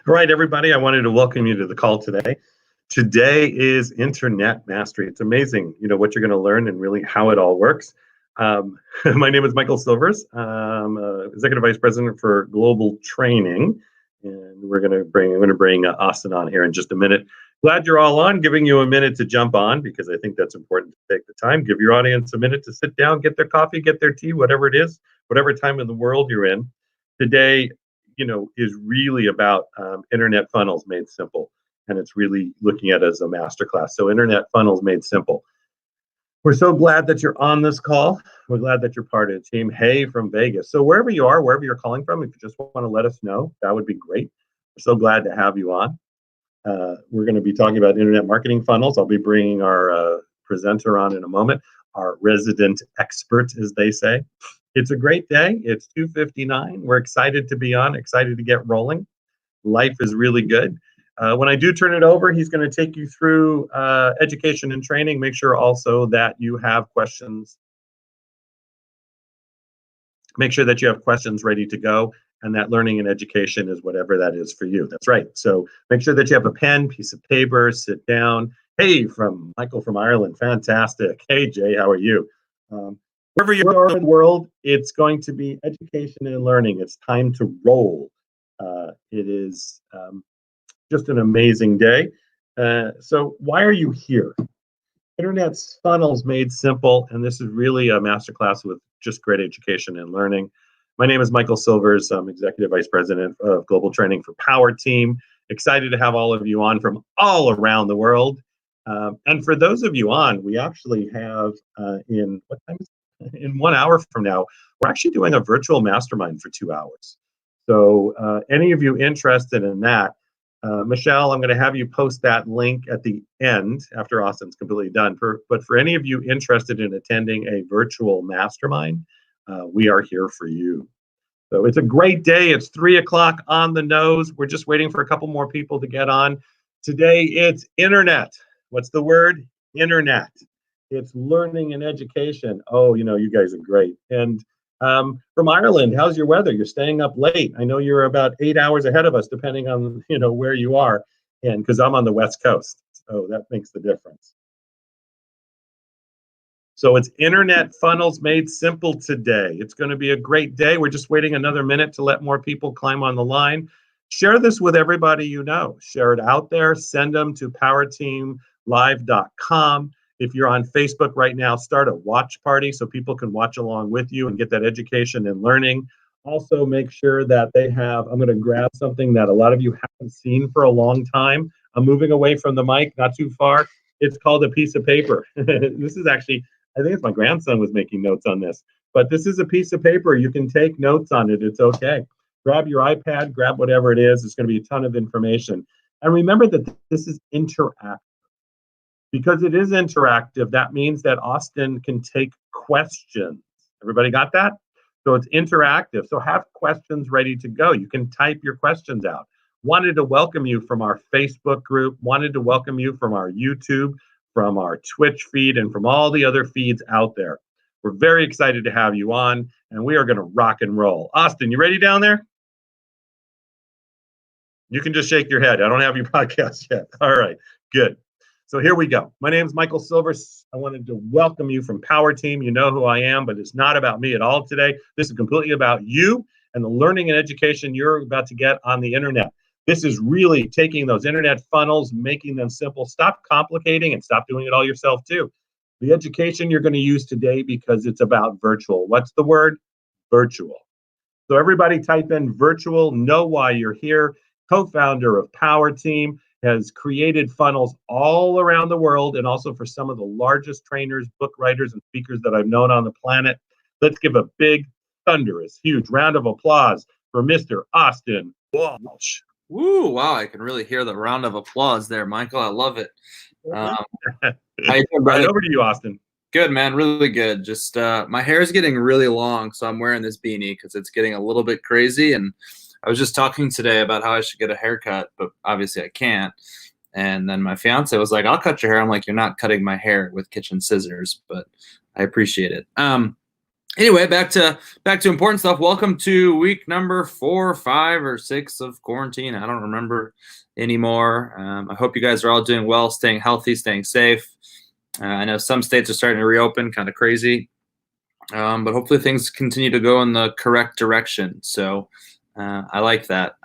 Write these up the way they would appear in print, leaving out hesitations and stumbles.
All right, everybody, I wanted to welcome you to the call today. Today is Internet Mastery. It's amazing, what you're going to learn and really how it all works. My name is Michael Silvers. I'm Executive Vice President for Global Training, and I'm going to bring Austin on here in just a minute. Glad you're all on, giving you a minute to jump on because I think that's important to take the time. Give your audience a minute to sit down, get their coffee, get their tea, whatever it is, whatever time in the world you're in. Today, is really about internet funnels made simple. And it's really looking at it as a masterclass. So internet funnels made simple. We're so glad that you're on this call. We're glad that you're part of the team. Hey, from Vegas. So wherever you are, wherever you're calling from, if you just want to let us know, that would be great. We're so glad to have you on. We're going to be talking about internet marketing funnels. I'll be bringing our presenter on in a moment, our resident expert, as they say. It's a great day. It's 2:59. We're excited to be on, excited to get rolling. Life is really good. When I do turn it over, he's going to take you through education and training. Make sure also that you have questions. Make sure that you have questions ready to go, and that learning and education is whatever that is for you. That's right. So make sure that you have a pen, piece of paper, sit down. Hey, from Michael from Ireland. Fantastic. Hey, Jay, how are you? Wherever you are in the world, it's going to be education and learning. It's time to roll. It is just an amazing day. So why are you here? Internet funnels made simple, and this is really a masterclass with just great education and learning. My name is Michael Silvers. I'm Executive Vice President of Global Training for Power Team. Excited to have all of you on from all around the world. And for those of you on, we actually have in 1 hour from now, we're actually doing a virtual mastermind for 2 hours. So any of you interested in that, Michelle, I'm going to have you post that link at the end after Austin's completely done. But for any of you interested in attending a virtual mastermind, we are here for you. So it's a great day. It's 3 o'clock on the nose. We're just waiting for a couple more people to get on. Today it's internet. What's the word? Internet. It's learning and education. Oh, you guys are great. And from Ireland, how's your weather? You're staying up late. I know you're about 8 hours ahead of us, depending on where you are. And because I'm on the West Coast, so that makes the difference. So it's internet funnels made simple today. It's going to be a great day. We're just waiting another minute to let more people climb on the line. Share this with everybody you know. Share it out there. Send them to powerteamlive.com. If you're on Facebook right now, start a watch party so people can watch along with you and get that education and learning. Also, make sure that they have, I'm going to grab something that a lot of you haven't seen for a long time. I'm moving away from the mic, not too far. It's called a piece of paper. This is actually, I think it's my grandson was making notes on this, but this is a piece of paper. You can take notes on it. It's okay. Grab your iPad, grab whatever it is. It's going to be a ton of information. And remember that this is interactive. Because it is interactive, that means that Austin can take questions. Everybody got that? So it's interactive. So have questions ready to go. You can type your questions out. Wanted to welcome you from our Facebook group. Wanted to welcome you from our YouTube, from our Twitch feed, and from all the other feeds out there. We're very excited to have you on, and we are going to rock and roll. Austin, you ready down there? You can just shake your head. I don't have your podcast yet. All right, good. So here we go. My name is Michael Silvers. I wanted to welcome you from Power Team. You know who I am, but it's not about me at all today. This is completely about you and the learning and education you're about to get on the internet. This is really taking those internet funnels, making them simple. Stop complicating and stop doing it all yourself too. The education you're going to use today because it's about virtual. What's the word? Virtual. So everybody type in virtual, know why you're here. Co-founder of Power Team. Has created funnels all around the world and also for some of the largest trainers, book writers, and speakers that I've known on the planet. Let's give a big, thunderous, huge round of applause for Mr. Austin Walsh. Woo, wow, I can really hear the round of applause there, Michael. I love it. How you doing, right over to you, Austin. Good, man. Really good. Just my hair is getting really long, so I'm wearing this beanie because it's getting a little bit crazy. And I was just talking today about how I should get a haircut, but obviously I can't. And then my fiance was like, I'll cut your hair. I'm like, you're not cutting my hair with kitchen scissors, but I appreciate it. Anyway, back to important stuff. Welcome to week number 4, 5, or 6 of quarantine. I don't remember anymore. I hope you guys are all doing well, staying healthy, staying safe. I know some states are starting to reopen, kind of crazy, but hopefully things continue to go in the correct direction. So I like that.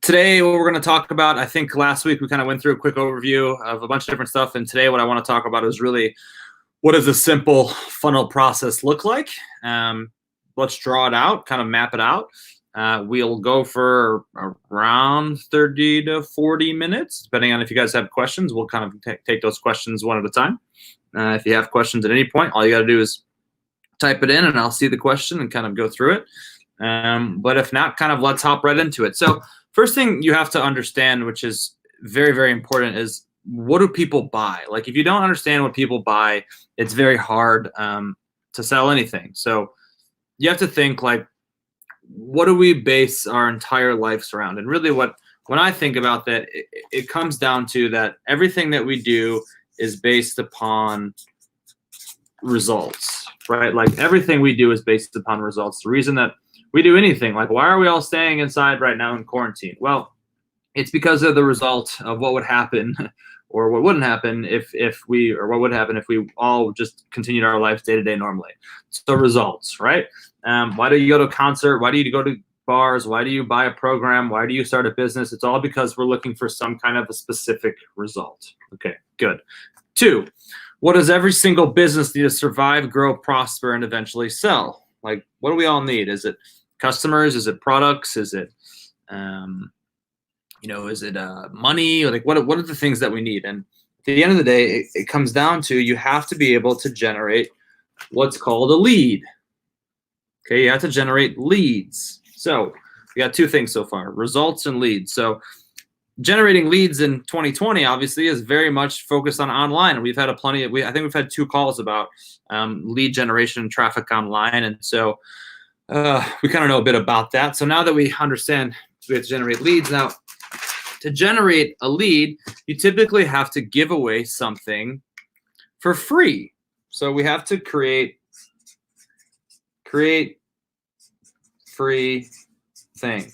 Today, what we're going to talk about, I think last week we kind of went through a quick overview of a bunch of different stuff, and today what I want to talk about is really what does a simple funnel process look like? Let's draw it out, kind of map it out. We'll go for around 30 to 40 minutes, depending on if you guys have questions. We'll kind of take those questions one at a time. If you have questions at any point, all you got to do is type it in, and I'll see the question and kind of go through it. But if not, kind of let's hop right into it. So first thing you have to understand, which is very, very important, is what do people buy? Like if you don't understand what people buy, it's very hard to sell anything. So you have to think like, what do we base our entire lives around? And really when I think about that, it comes down to that everything that we do is based upon results, right? Like everything we do is based upon results. The reason that we do anything, like why are we all staying inside right now in quarantine? Well, it's because of the result of what would happen or what wouldn't happen what would happen if we all just continued our lives day to day normally. So results, right? Why do you go to a concert? Why do you go to bars? Why do you buy a program? Why do you start a business? It's all because we're looking for some kind of a specific result. Okay, good. 2, what does every single business need to survive, grow, prosper, and eventually sell? Like, what do we all need? Is it customers? Is it products? Is it is it money? Like what are the things that we need? And at the end of the day, it comes down to you have to be able to generate what's called a lead. Okay, you have to generate leads. So we got 2 things so far, results and leads. So generating leads in 2020 obviously is very much focused on online. And we've had I think we've had 2 calls about lead generation and traffic online. And so we kind of know a bit about that. So now that we understand we have to generate leads, now to generate a lead, you typically have to give away something for free. So we have to create free thing.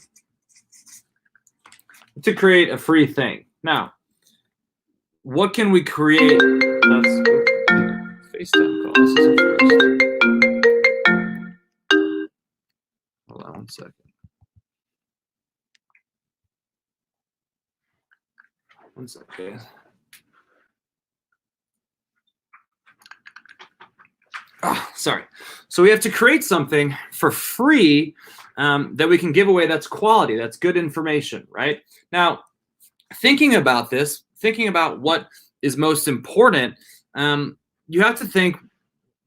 To create a free thing. Now, what can we create? That's FaceTime call. This is a first. Hold on 1 second. 1 second. Oh, sorry. So we have to create something for free that we can give away that's quality, that's good information, right? Now, thinking about this, thinking about what is most important, you have to think,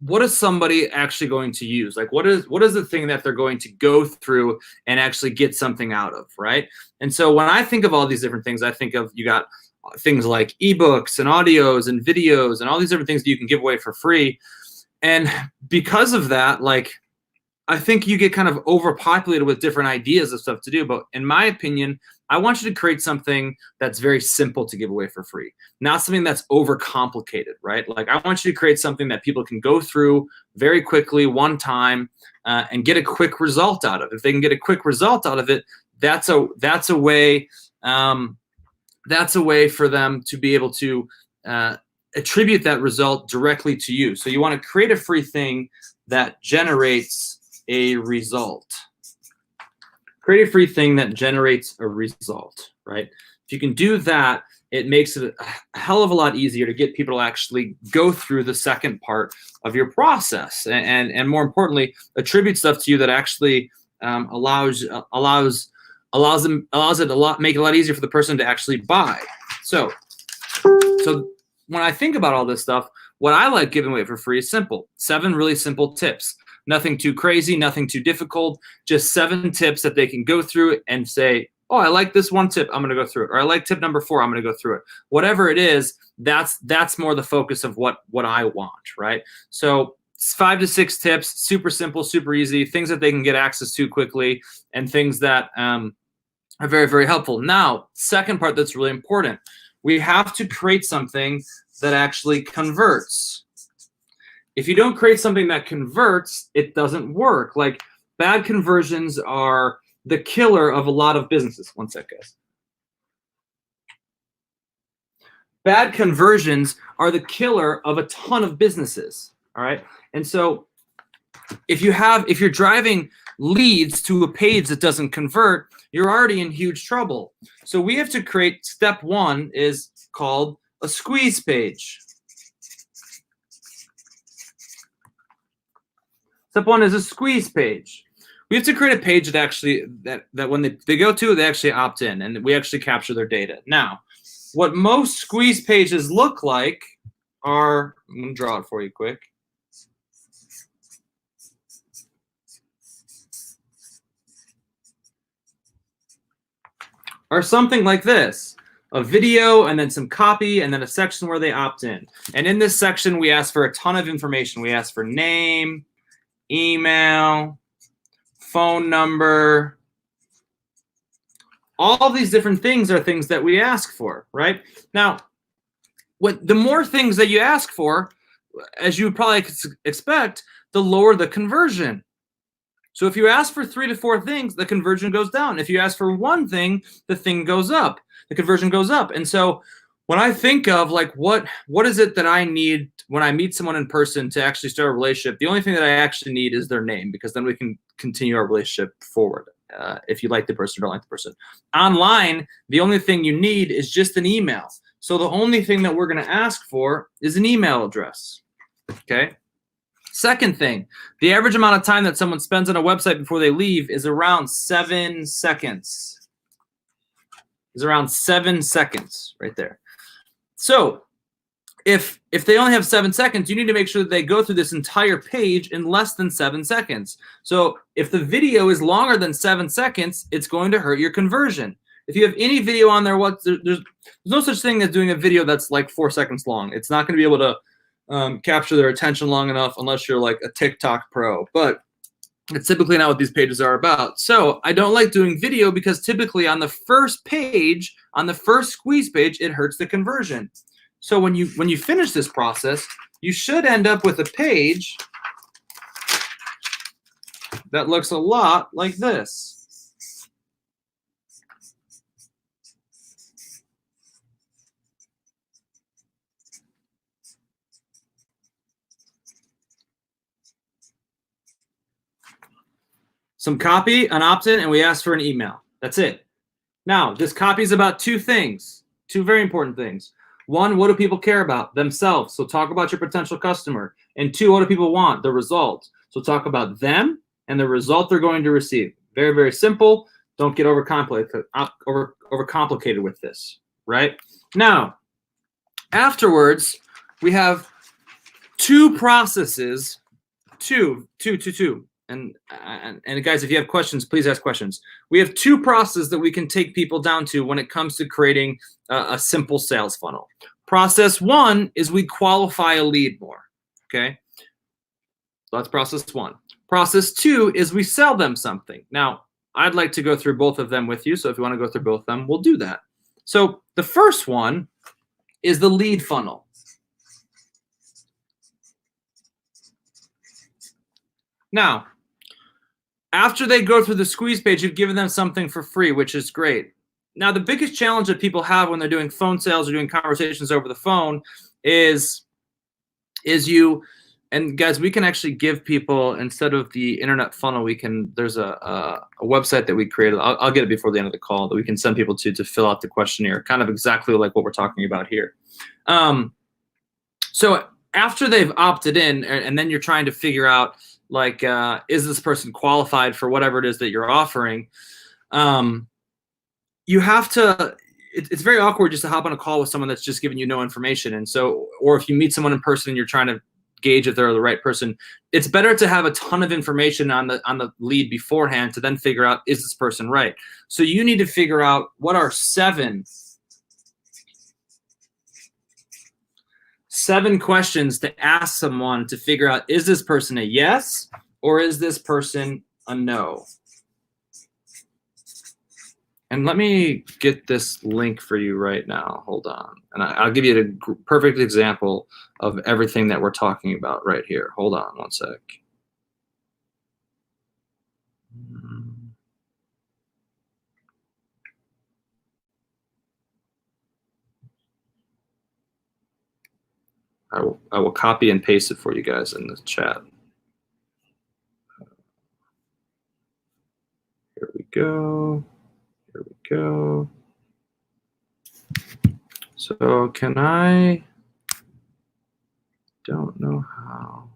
what is somebody actually going to use? Like what is the thing that they're going to go through and actually get something out of, right? And so when I think of all these different things, I think of you got things like ebooks and audios and videos and all these different things that you can give away for free. And because of that, like I think you get kind of overpopulated with different ideas of stuff to do. But in my opinion, I want you to create something that's very simple to give away for free, not something that's overcomplicated, right? Like I want you to create something that people can go through very quickly one time and get a quick result out of. If they can get a quick result out of it, that's a way for them to be able to attribute that result directly to you. So you want to create a free thing that generates a result. Create a free thing that generates a result, right? If you can do that, it makes it a hell of a lot easier to get people to actually go through the second part of your process, and more importantly, attribute stuff to you that actually allows it make it a lot easier for the person to actually buy. So when I think about all this stuff, what I like giving away for free is simple. 7 really simple tips. Nothing too crazy, nothing too difficult, just 7 tips that they can go through and say, oh, I like this one tip, I'm going to go through it. Or I like tip number 4, I'm going to go through it. Whatever it is, that's more the focus of what I want, right? So 5 to 6 tips, super simple, super easy, things that they can get access to quickly, and things that are very, very helpful. Now, second part that's really important, we have to create something that actually converts. if you don't create something that converts, it doesn't work. Like, bad conversions are the killer of a lot of businesses. One sec, guys. Bad conversions are the killer of a ton of businesses. All right. And so if you're driving leads to a page that doesn't convert, you're already in huge trouble. So we have to create, step one is called a squeeze page. Step one is a squeeze page. We have to create a page that actually, that when they go to, they actually opt in, and we actually capture their data. Now, what most squeeze pages look like are, I'm going to draw it for you quick. Are something like this: a video and then some copy and then a section where they opt in. And in this section, we ask for a ton of information. We ask for name, email, phone number. All these different things are things that we ask for, right? Now, the more things that you ask for, as you would probably expect, the lower the conversion. So if you ask for 3 to 4 things, the conversion goes down. If you ask for one thing, the thing goes up. The conversion goes up. And so when I think of like what is it that I need when I meet someone in person to actually start a relationship, the only thing that I actually need is their name, because then we can continue our relationship forward. If you like the person or don't like the person. Online, the only thing you need is just an email. So the only thing that we're going to ask for is an email address. Okay. Second thing, the average amount of time that someone spends on a website before they leave is around 7 seconds. Is around 7 seconds right there. So if they only have 7 seconds, you need to make sure that they go through this entire page in less than 7 seconds. So if the video is longer than 7 seconds, it's going to hurt your conversion. If you have any video on there, there's no such thing as doing a video that's like 4 seconds long. It's not going to be able to capture their attention long enough unless you're like a TikTok pro. But it's typically not what these pages are about. So I don't like doing video because typically on the first page, on the first squeeze page, it hurts the conversion. So when you finish this process, you should end up with a page that looks a lot like this. Some copy, an opt-in, and we ask for an email. That's it. Now, this copy is about 2 things, 2 very important things. 1, what do people care about? Themselves. So talk about your potential customer. And 2, what do people want? The result. So talk about them and the result they're going to receive. Very, very simple. Don't get overcomplicated with this, right? Now, afterwards, we have 2 processes, two. And guys, if you have questions, please ask questions. We have 2 processes that we can take people down to when it comes to creating a simple sales funnel. Process 1 is we qualify a lead more, okay? So that's process 1. Process 2 is we sell them something. Now, I'd like to go through both of them with you, so if you want to go through both of them, we'll do that. So the first one is the lead funnel. Now, after they go through the squeeze page, you've given them something for free, which is great. Now, the biggest challenge that people have when they're doing phone sales or doing conversations over the phone is you, and guys, we can actually give people, instead of the internet funnel, there's a website that we created. I'll get it before the end of the call, that we can send people to fill out the questionnaire, kind of exactly like what we're talking about here. So after they've opted in, and then you're trying to figure out, like, is this person qualified for whatever it is that you're offering? You have to, it's very awkward just to hop on a call with someone that's just giving you no information. And so, or if you meet someone in person and you're trying to gauge if they're the right person, it's better to have a ton of information on the lead beforehand to then figure out, is this person right? So you need to figure out what are 7 questions to ask someone to figure out, is this person a yes or is this person a no? And let me get this link for you right now. Hold on. And I'll give you a perfect example of everything that we're talking about right here. Hold on one sec. I will copy and paste it for you guys in the chat. Here we go. Here we go. So can I? Don't know how.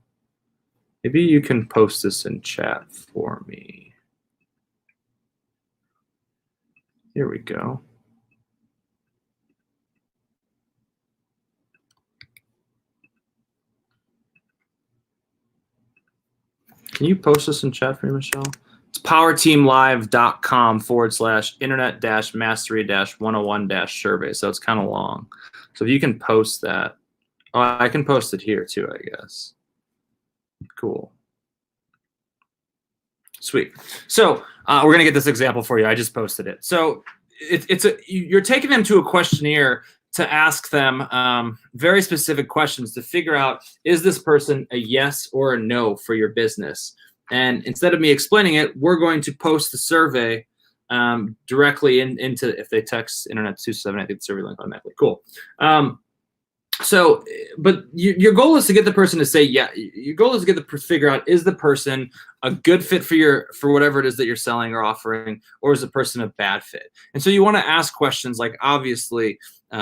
Maybe you can post this in chat for me. Here we go. Can you post this in chat for me, Michelle? It's powerteamlive.com/internet-mastery-101-survey. So it's kind of long. So if you can post that. Oh, I can post it here too, I guess. Cool. Sweet. So we're going to get this example for you. I just posted it. So you're taking them to a questionnaire to ask them very specific questions to figure out, is this person a yes or a no for your business? And instead of me explaining it, we're going to post the survey directly into, if they text internet 278, I think the survey link automatically. Cool. So, but your goal is to get the person to say, yeah, your goal is to get the figure out, is the person a good fit for whatever it is that you're selling or offering, or is the person a bad fit? And so you want to ask questions like, obviously,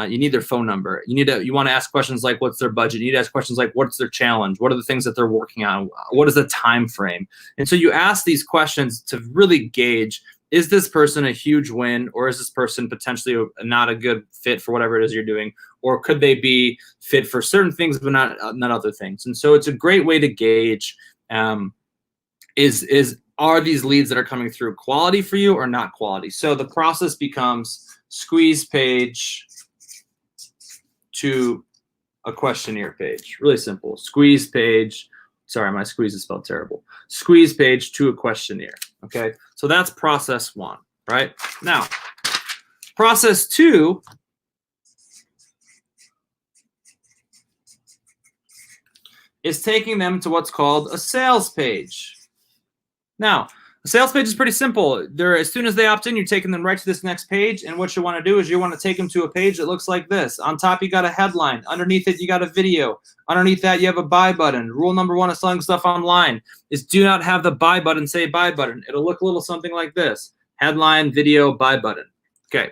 you need their phone number. You want to ask questions like, what's their budget? You need to ask questions like, what's their challenge? What are the things that they're working on? What is the time frame? And so you ask these questions to really gauge, is this person a huge win, or is this person potentially not a good fit for whatever it is you're doing? Or could they be fit for certain things but not other things? And so it's a great way to gauge, are these leads that are coming through quality for you or not quality? So the process becomes squeeze page to a questionnaire page. Really simple. Squeeze page. Sorry, my squeeze is spelled terrible. Squeeze page to a questionnaire. Okay, so that's process one, right? Now, process two is taking them to what's called a sales page. Now, a sales page is pretty simple. As soon as they opt in, you're taking them right to this next page. And what you want to do is you want to take them to a page that looks like this. On top, you got a headline. Underneath it, you got a video. Underneath that, you have a buy button. Rule number one of selling stuff online is do not have the buy button say buy button. It'll look a little something like this. Headline, video, buy button. Okay.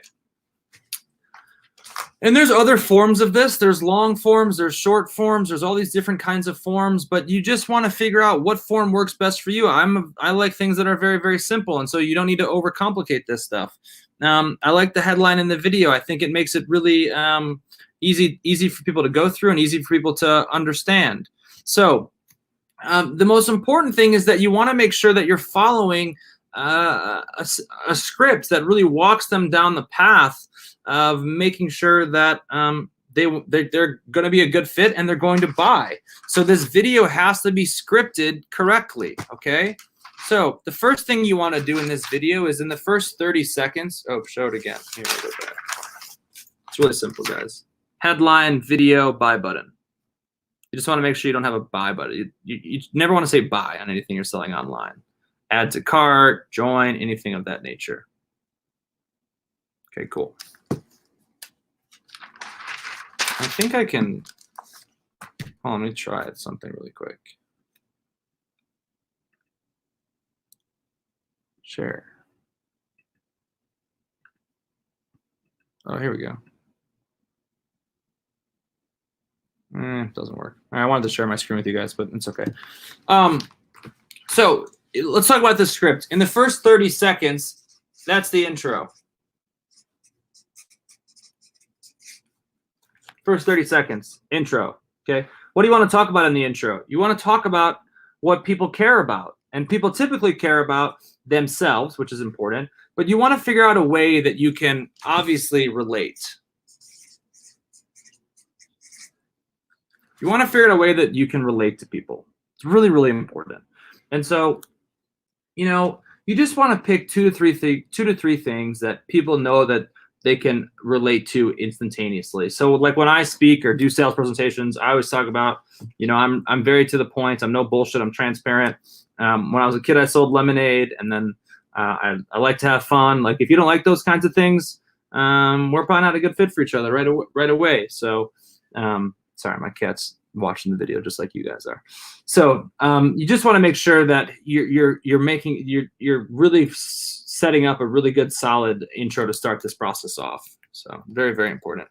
And there's other forms of this. There's long forms, there's short forms, there's all these different kinds of forms, but you just want to figure out what form works best for you. I like things that are very, very simple, and so you don't need to overcomplicate this stuff. I like the headline in the video. I think it makes it really easy for people to go through and easy for people to understand. So the most important thing is that you want to make sure that you're following a script that really walks them down the path of making sure that they're going to be a good fit and they're going to buy. So this video has to be scripted correctly, okay? So the first thing you want to do in this video is in the first 30 seconds. Oh, show it again. Here we go back. It's really simple, guys. Headline, video, buy button. You just want to make sure you don't have a buy button. You never want to say buy on anything you're selling online. Add to cart, join, anything of that nature. Okay, cool. I think I can, let me try something really quick. Share. Oh, here we go. Doesn't work. I wanted to share my screen with you guys, but it's okay. So let's talk about the script. In the first 30 seconds, that's the intro. First 30 seconds, intro, okay? What do you want to talk about in the intro? You want to talk about what people care about. And people typically care about themselves, which is important, but you want to figure out a way that you can obviously relate. You want to figure out a way that you can relate to people. It's really, really important. And so, you just want to pick two to three things that people know that they can relate to instantaneously. So like when I speak or do sales presentations, I always talk about, I'm very to the point. I'm no bullshit. I'm transparent. When I was a kid, I sold lemonade, and then I like to have fun. Like if you don't like those kinds of things, we're probably not a good fit for each other right away. So sorry, my cat's watching the video just like you guys are. So you just want to make sure that you're really setting up a really good solid intro to start this process off. So very, very important.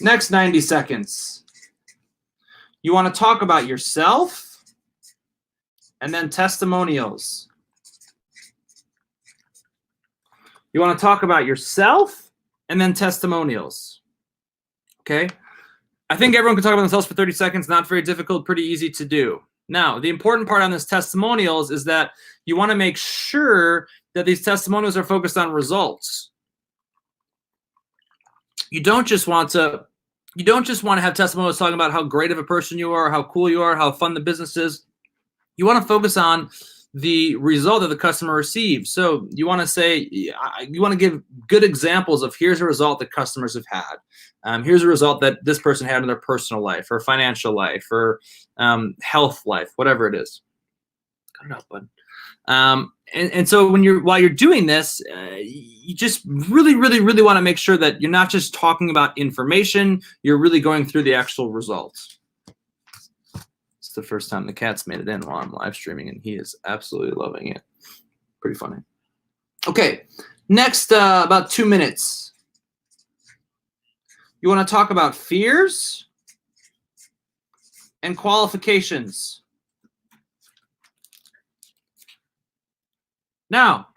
Next 90 seconds. You want to talk about yourself and then testimonials. You want to talk about yourself and then testimonials. Okay? I think everyone can talk about themselves for 30 seconds. Not very difficult, pretty easy to do. Now, the important part on this testimonials is that you want to make sure that these testimonials are focused on results. You don't just want to have testimonials talking about how great of a person you are, how cool you are, how fun the business is. You want to focus on the result that the customer receives. So you want to give good examples of here's a result that customers have had. Here's a result that this person had in their personal life or financial life or health life, whatever it is. Cut it out, bud. And so while you're doing this, you just really, really, really want to make sure that you're not just talking about information, you're really going through the actual results. It's the first time the cat's made it in while I'm live streaming, and he is absolutely loving it. Pretty funny. Okay, next about 2 minutes. You want to talk about fears and qualifications. Now,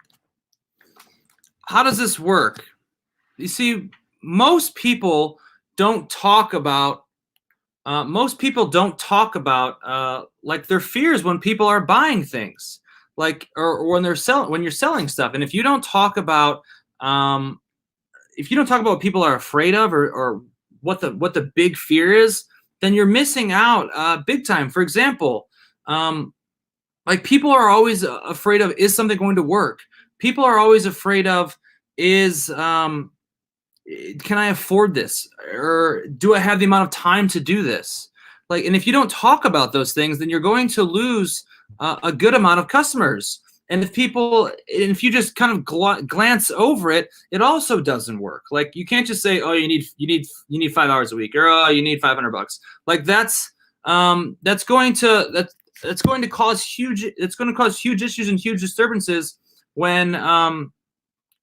how does this work? You see, most people don't talk about like their fears when people are buying things, like or when you're selling stuff. And if you don't talk about what people are afraid of or what the big fear is, then you're missing out big time. For example, like people are always afraid of, is something going to work? People are always afraid of, can I afford this? Or do I have the amount of time to do this? Like, and if you don't talk about those things, then you're going to lose a good amount of customers. And if you just kind of glance over it, it also doesn't work. Like you can't just say, oh, you need 5 hours a week, or oh, you need $500. Like that's going to cause huge issues and huge disturbances when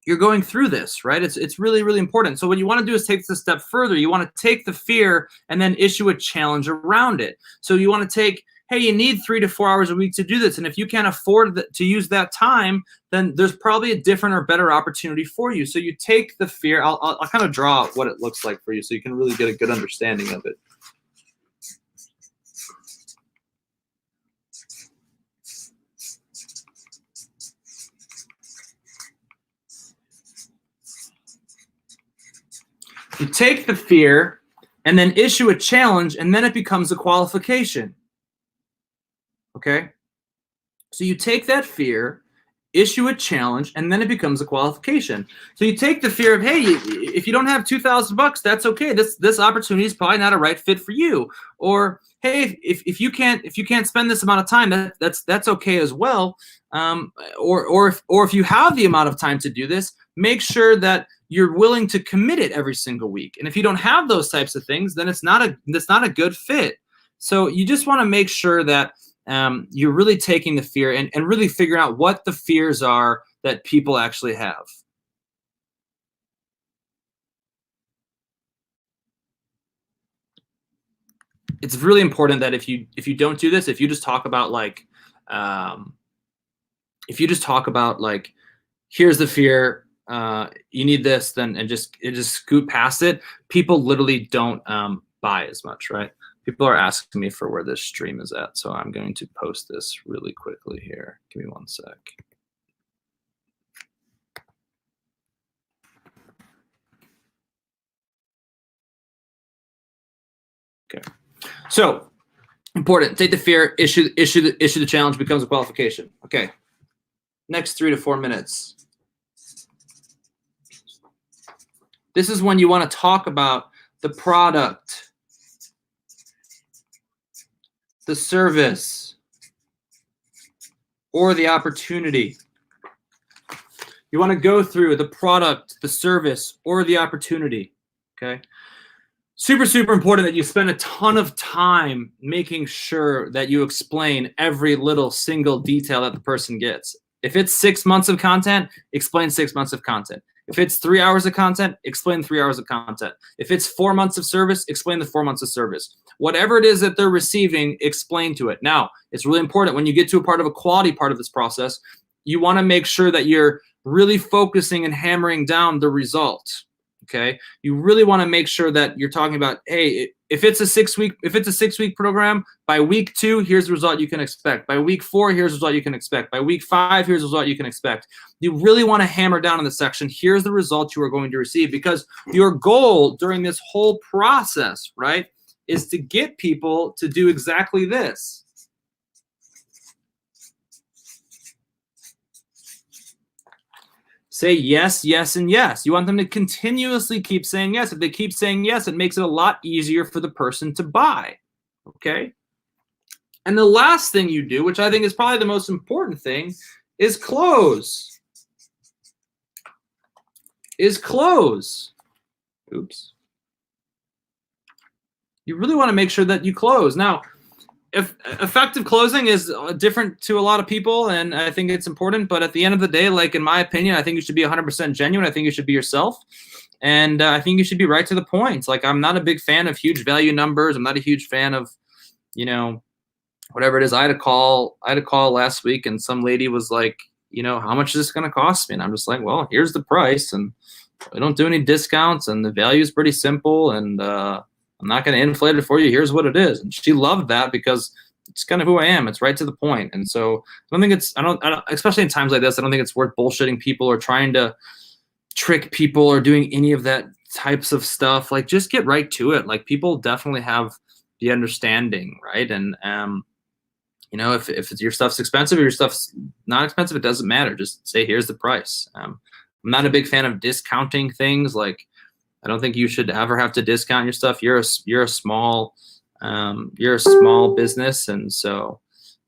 you're going through this, right? It's really, really important. So what you want to do is take this a step further. You want to take the fear and then issue a challenge around it. So you want to take, hey, you need 3 to 4 hours a week to do this. And if you can't afford to use that time, then there's probably a different or better opportunity for you. So you take the fear. I'll kind of draw what it looks like for you so you can really get a good understanding of it. You take the fear and then issue a challenge, and then it becomes a qualification. Okay? So you take that fear, issue a challenge, and then it becomes a qualification. So you take the fear of, hey, if you don't have $2,000, that's okay. This opportunity is probably not a right fit for you. Or hey, if you can't spend this amount of time, that's okay as well. Or if you have the amount of time to do this, make sure that you're willing to commit it every single week. And if you don't have those types of things, then it's not a good fit. So you just want to make sure that you're really taking the fear and really figuring out what the fears are that people actually have. It's really important that if you don't do this, if you just talk about like, here's the fear, you need this, then and just scoot past it, people literally don't buy as much, right? People are asking me for where this stream is at, so I'm going to post this really quickly here. Give me 1 sec. Okay, so Important. Take the fear. Issue the challenge becomes a qualification. Okay. Next 3 to 4 minutes. This is when you want to talk about the product, the service, or the opportunity. You want to go through the product, the service, or the opportunity. Okay. Super, super important that you spend a ton of time making sure that you explain every little single detail that the person gets. If it's 6 months of content, explain 6 months of content. If it's 3 hours of content, explain 3 hours of content. If it's 4 months of service, explain the 4 months of service. Whatever it is that they're receiving, explain to it. Now, it's really important when you get to a part of a quality part of this process, you want to make sure that you're really focusing and hammering down the result. Okay, you really want to make sure that you're talking about, hey, if it's a 6 week program, by week 2, here's the result you can expect. By week 4, here's the result you can expect. By week 5, here's the result you can expect. You really want to hammer down on this section. Here's the result you are going to receive, because your goal during this whole process, right, is to get people to do exactly this. Say yes, yes, and yes. You want them to continuously keep saying yes. If they keep saying yes, it makes it a lot easier for the person to buy, okay? And the last thing you do, which I think is probably the most important thing, is close. Oops. You really want to make sure that you close. Now, if effective closing is different to a lot of people, and I think it's important, but at the end of the day, like in my opinion, I think you should be 100% genuine. I think you should be yourself, and I think you should be right to the point. Like, I'm not a big fan of huge value numbers. I'm not a huge fan of, you know, whatever it is. I had a call last week, and some lady was like, you know, how much is this going to cost me? And I'm just like, well, here's the price, and we don't do any discounts, and the value is pretty simple, and I'm not going to inflate it for you. Here's what it is. And she loved that because it's kind of who I am. It's right to the point. And so I don't think I don't, especially in times like this, I don't think it's worth bullshitting people or trying to trick people or doing any of that types of stuff. Like, just get right to it. Like, people definitely have the understanding, right? And, you know, if your stuff's expensive or your stuff's not expensive, it doesn't matter. Just say, here's the price. I'm not a big fan of discounting things. Like, I don't think you should ever have to discount your stuff. You're a small business, and so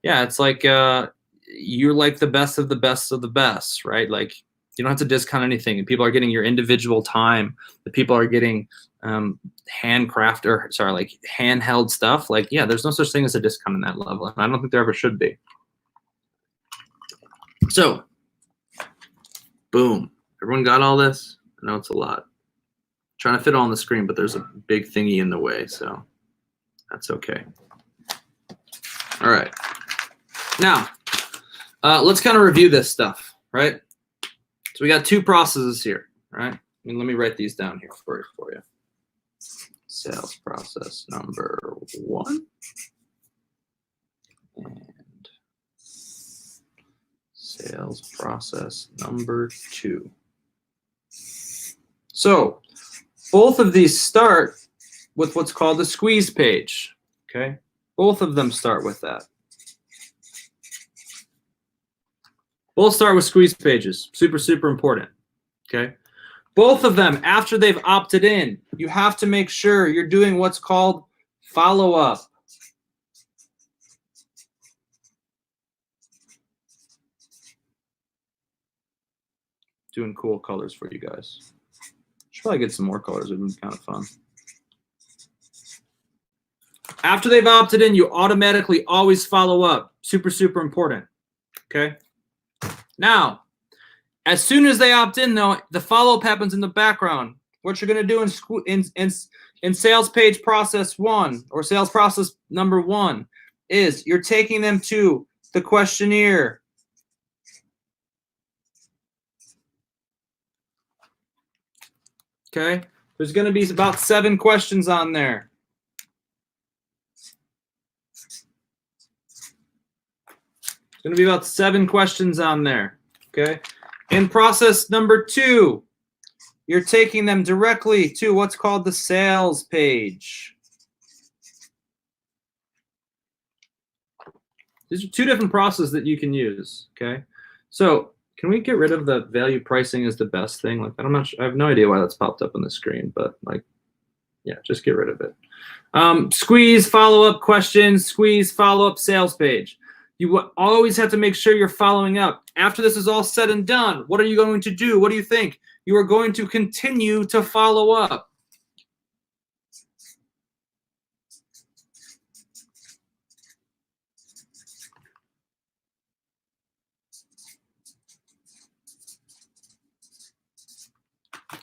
yeah, it's like you're like the best of the best of the best, right? Like, you don't have to discount anything, and people are getting your individual time. The people are getting handheld stuff. Like, yeah, there's no such thing as a discount on that level, and I don't think there ever should be. So, boom, everyone got all this? I know it's a lot. Trying to fit all on the screen, but there's a big thingy in the way, so that's okay. All right. Now, let's kind of review this stuff, right? So we got 2 processes here, right? Let me write these down here for you. Sales process number 1 and sales process number 2. So, both of these start with what's called the squeeze page, okay? Both of them start with that. Both start with squeeze pages. Super, super important, okay? Both of them, after they've opted in, you have to make sure you're doing what's called follow-up. Doing cool colors for you guys. Should probably get some more colors. It would be kind of fun. After they've opted in, you automatically always follow up. Super, super important. Okay. Now, as soon as they opt in, though, the follow-up happens in the background. What you're going to do in sales page process 1 or sales process number 1 is you're taking them to the questionnaire. Okay, there's going to be about 7 questions on there. There's going to be about 7 questions on there. Okay, in process number 2, you're taking them directly to what's called the sales page. These are two different processes that you can use. Okay, so can we get rid of the value pricing is the best thing? Like, I have no idea why that's popped up on the screen, but like, yeah, just get rid of it. Squeeze follow-up questions, squeeze follow-up sales page. You always have to make sure you're following up. After this is all said and done, what are you going to do? What do you think? You are going to continue to follow up.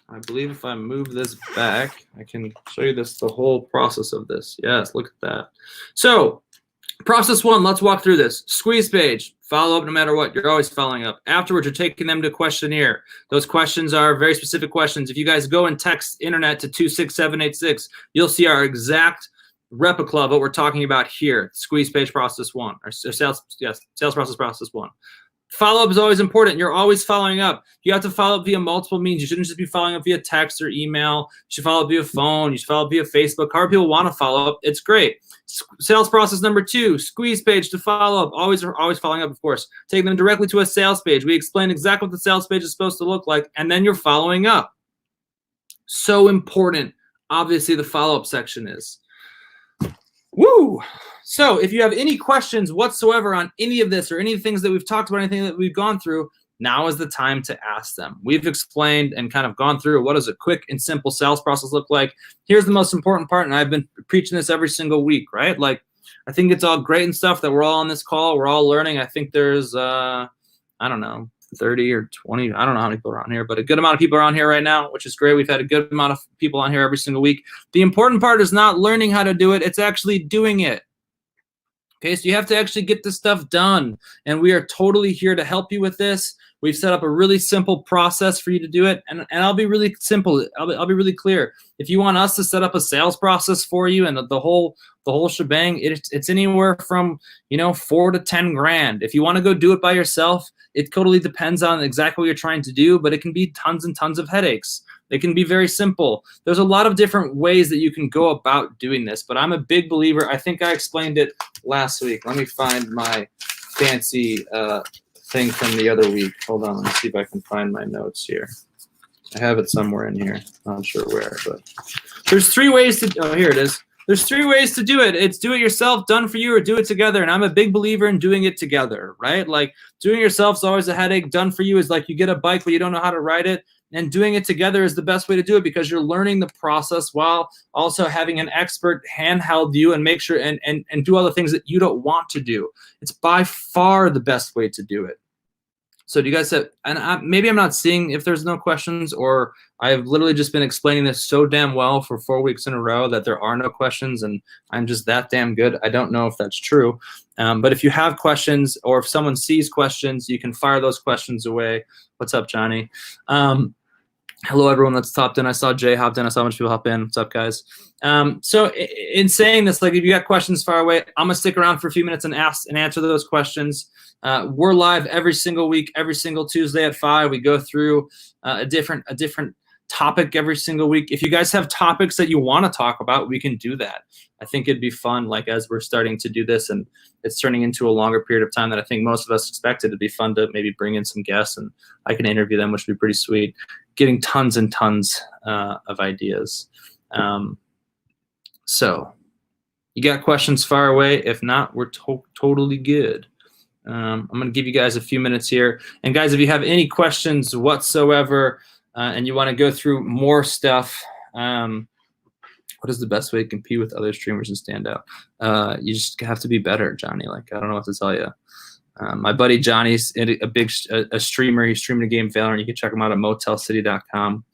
I believe if I move this back, I can show you the whole process of this. Yes, look at that. So process one, let's walk through this. Squeeze page, follow up no matter what. You're always following up. Afterwards, you're taking them to questionnaire. Those questions are very specific questions. If you guys go and text internet to 26786, you'll see our exact replica of what we're talking about here. Squeeze page process one, or sales process one. Follow-up is always important. You're always following up. You have to follow up via multiple means. You shouldn't just be following up via text or email. You should follow up via phone. You should follow up via Facebook. However people want to follow up, it's great. Sales process number two, squeeze page to follow up. Always following up, of course. Take them directly to a sales page. We explain exactly what the sales page is supposed to look like, and then you're following up. So important. Obviously, the follow-up section is. Woo! So if you have any questions whatsoever on any of this or any things that we've talked about, anything that we've gone through, now is the time to ask them. We've explained and kind of gone through what does a quick and simple sales process look like. Here's the most important part, and I've been preaching this every single week, right? Like, I think it's all great and stuff that we're all on this call. We're all learning. I think there's, I don't know, 30 or 20, I don't know how many people are on here, but a good amount of people are on here right now, which is great. We've had a good amount of people on here every single week. The important part is not learning how to do it. It's actually doing it. Okay, so you have to actually get this stuff done, and we are totally here to help you with this. We've set up a really simple process for you to do it, and I'll be really simple. I'll be really clear. If you want us to set up a sales process for you and the whole shebang, it's anywhere from $4 to 10 grand. If you want to go do it by yourself, it totally depends on exactly what you're trying to do, but it can be tons and tons of headaches. It can be very simple. There's a lot of different ways that you can go about doing this, but I'm a big believer. I think I explained it last week. Let me find my fancy thing from the other week. Hold on, let me see if I can find my notes here. I have it somewhere in here. Not sure where, but there's 3 ways to, oh, here it is. There's 3 ways to do it. It's do it yourself, done for you, or do it together. And I'm a big believer in doing it together, right? Like doing it yourself is always a headache. Done for you is like you get a bike, but you don't know how to ride it. And doing it together is the best way to do it because you're learning the process while also having an expert handheld you and make sure and do all the things that you don't want to do. It's by far the best way to do it. So do you guys have, and maybe I'm not seeing if there's no questions, or I've literally just been explaining this so damn well for 4 weeks in a row that there are no questions and I'm just that damn good. I don't know if that's true. But if you have questions or if someone sees questions, you can fire those questions away. What's up, Johnny? Hello, everyone that's topped in. I saw Jay hopped in. I saw a bunch of people hop in. What's up, guys? So in saying this, like if you got questions, fire away. I'm going to stick around for a few minutes and ask and answer those questions. We're live every single week, every single Tuesday at 5. We go through a different topic every single week. If you guys have topics that you want to talk about, we can do that. I think it'd be fun, like as we're starting to do this and it's turning into a longer period of time than I think most of us expected. It'd be fun to maybe bring in some guests and I can interview them, which would be pretty sweet. Getting tons and tons of ideas. So you got questions, fire away. If not, we're totally good. I'm going to give you guys a few minutes here. And guys, if you have any questions whatsoever and you want to go through more stuff, what is the best way to compete with other streamers and stand out? You just have to be better, Johnny. Like, I don't know what to tell you. My buddy Johnny's a streamer. He's streaming a game Valorant. You can check him out at motelcity.com.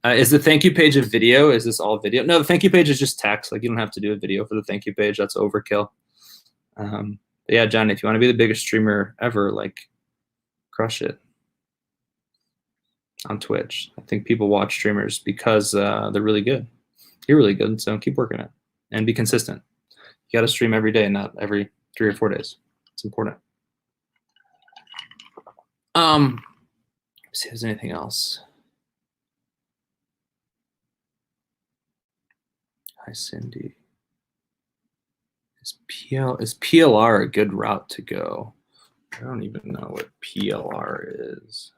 Is the thank you page a video? Is this all video? No, the thank you page is just text. Like you don't have to do a video for the thank you page. That's overkill. But yeah, Johnny, if you want to be the biggest streamer ever, like crush it on Twitch. I think people watch streamers because they're really good. You're really good, so keep working it and be consistent. You got to stream every day, not every 3 or 4 days. It's important. Let's see if there's anything else. Hi, Cindy. Is Is PLR a good route to go? I don't even know what PLR is.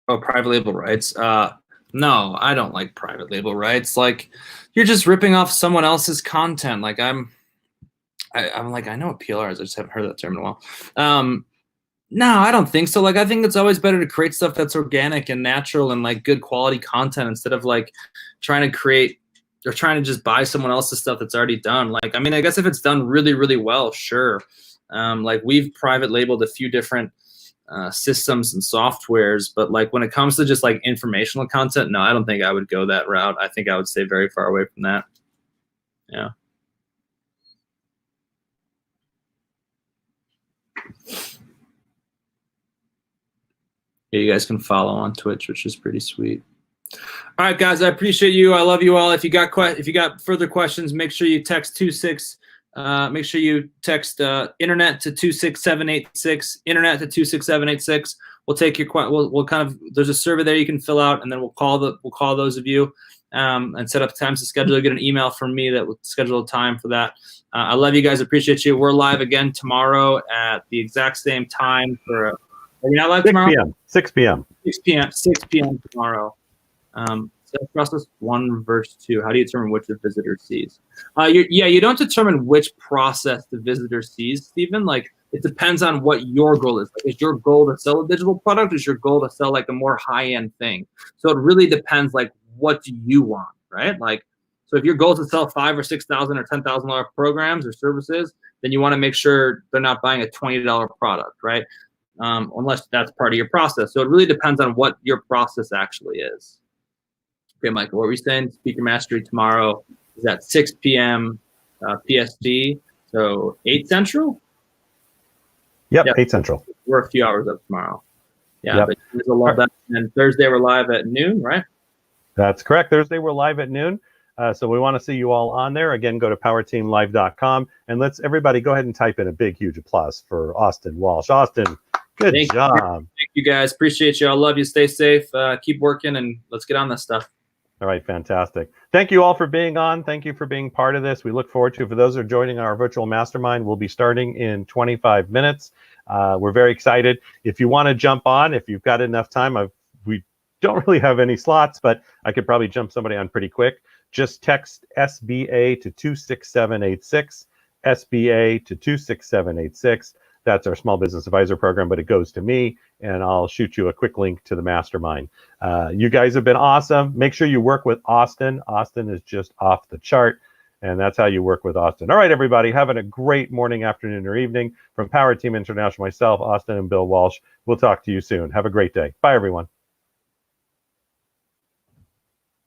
Oh, private label rights. No, I don't like private label rights. Like, you're just ripping off someone else's content. Like, I'm like, I know what PLR is. I just haven't heard that term in a while. No, I don't think so. Like, I think it's always better to create stuff that's organic and natural and like good quality content instead of like trying to create or trying to just buy someone else's stuff that's already done. Like, I mean, I guess if it's done really, really well, sure. Like, we've private labeled a few different systems and softwares, but like when it comes to just like informational content, no, I don't think I would go that route. I think I would stay very far away from that. Yeah. Yeah, you guys can follow on Twitch, which is pretty sweet. All right, guys, I appreciate you. I love you all. If you got further questions, make sure you text make sure you text internet to 26786. Internet to 26786. We'll take your we'll kind of, there's a survey there you can fill out, and then we'll call those of you and set up times to schedule. You'll get an email from me that will schedule a time for that. I love you guys. Appreciate you. We're live again tomorrow at the exact same time for. Are we not live tomorrow? 6 p.m. 6 p.m. tomorrow. Process 1 verse 2. How do you determine which the visitor sees? You don't determine which process the visitor sees, Stephen. Like, it depends on what your goal is. Like, is your goal to sell a digital product? Is your goal to sell like a more high-end thing? So it really depends. Like, what do you want, right? Like, so if your goal is to sell $5,000 or $6,000 or $10,000 programs or services, then you want to make sure they're not buying a $20 product, right? Unless that's part of your process. So it really depends on what your process actually is. Okay, Michael, what were we saying? Speaker Mastery tomorrow is at 6 p.m. PST, so 8 Central? Yep, 8 Central. We're a few hours up tomorrow. Yeah, yep. But there's a lot of that. And Thursday we're live at noon, right? That's correct. Thursday we're live at noon. So we want to see you all on there. Again, go to powerteamlive.com, and let's everybody go ahead and type in a big, huge applause for Austin Walsh. Austin, good job. Thank you, guys. Appreciate you. I love you. Stay safe. Keep working, and let's get on this stuff. All right, fantastic. Thank you all for being on. Thank you for being part of this. We look forward to, for those who are joining our virtual mastermind, we'll be starting in 25 minutes. We're very excited. If you want to jump on, if you've got enough time, we don't really have any slots, but I could probably jump somebody on pretty quick. Just text SBA to 26786, SBA to 26786. That's our Small Business Advisor program, but it goes to me, and I'll shoot you a quick link to the mastermind. You guys have been awesome. Make sure you work with Austin. Austin is just off the chart, and that's how you work with Austin. All right, everybody, having a great morning, afternoon, or evening. From Power Team International, myself, Austin, and Bill Walsh, we'll talk to you soon. Have a great day. Bye, everyone.